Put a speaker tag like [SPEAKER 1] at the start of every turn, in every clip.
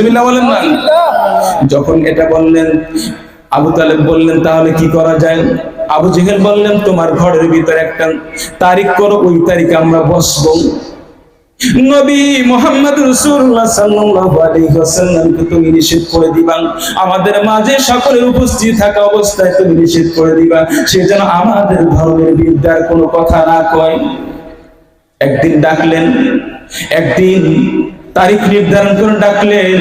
[SPEAKER 1] নাউজুবিল্লাহ বলেন না। যখন এটা বললেন, আবু তালেব বললেন তাহলে কি করা যায়? আবু জেহেল বললেন তোমার ঘরের ভিতরে একটা তারিখ করো, ওই তারিখে আমরা বসবো। নবী মুহাম্মদ রাসূলুল্লাহ সাল্লাল্লাহু আলাইহি ওয়াসাল্লামকে তুমি নিষেধ করে দিবা, আমাদের মাঝে সকলের উপস্থিত থাকা অবস্থায় তুমি নিষেধ করে দিবা, সে যেন আমাদের ধর্মের বিরুদ্ধে আর কোনো কথা না কয়। একদিন ডাকলেন, একদিন তারিখ নির্ধারণ করে ডাকলেন।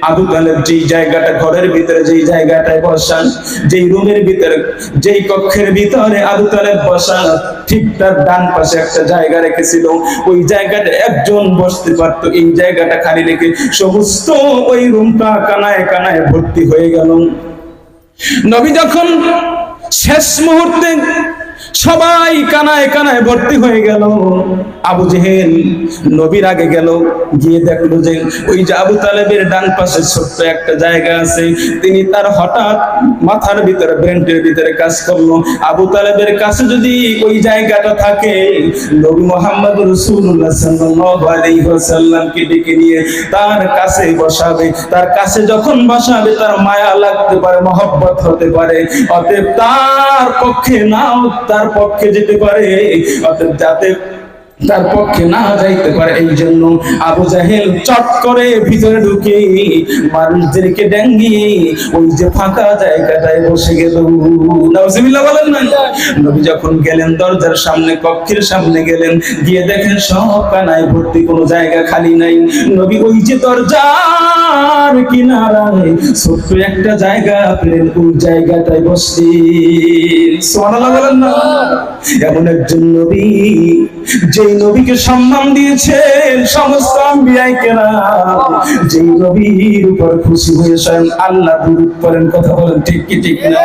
[SPEAKER 1] আবু তালেব যেই জায়গাটা, ঘরের ভিতরে যেই জায়গাটায় বসান, যেই রুমের ভিতরে, যেই কক্ষের ভিতরে আবু তালেব বসান, ঠিক তার ডান পাশে একটা জায়গা রেখেছিল। ওই জায়গাটা একজন বসতে পারতো, এই জায়গাটা খালি রেখে সমস্ত ওই রুমটা কানায় কানায় ভর্তি হয়ে গেল। নবী যখন শেষ মুহূর্তে সবাই কানায় কানায় ভর্তি হয়ে গেল, আবু জেহেল নবীর আগে গেল, গিয়ে দেখলো যে ওই যে আবু তালেবের ডান পাশে ছোট্ট একটা জায়গা আছে। তিনি তার হঠাৎ মাথার ভিতরে, ব্রেনের ভিতরে কাজ করলো, আবু তালেবের কাছে যদি ওই জায়গাটা থাকে, নবী মুহাম্মদ রাসূলুল্লাহ সাল্লাল্লাহু আলাইহি ওয়াসাল্লামকে ডেকে নিয়ে তার কাছে বসাবে। তার কাছে যখন বসাবে তার মায়া লাগতে পারে, মহব্বত হতে পারে, অতএব তার পক্ষে নাও তার পক্ষে যেতে পারে, অতএব যাতে তার পক্ষে না যাইতে পারে, এই জন্য আবু জাহেল চট করে ভিতরে ঢুকে মানুষদেরকে ডেঙ্গিয়ে ওই যে ফাঁকা জায়গাটায় বসে গেল। নাউজুবিল্লাহ বলেন না। নবী যখন গেলেন দরজার সামনে, কক্ষের সামনে গেলেন, গিয়ে দেখেন সব কানায় ভর্তি, কোনো জায়গা খালি নাই। নবী ওই যে দরজার কিনারায় ছোট্ট একটা জায়গা পেলেন, ওই জায়গাটায় বসলেন। সুবহানাল্লাহ বলেন না। এমন একজন নবী, যেই নবীকে সম্মান দিয়েছেন সমস্ত আম্বিয়ায়ে কেরাম, যেই নবীর উপর খুশি হয়ে স্বয়ং আল্লাহ দুরূদ পড়েন। কথা বলেন ঠিক কি ঠিক না?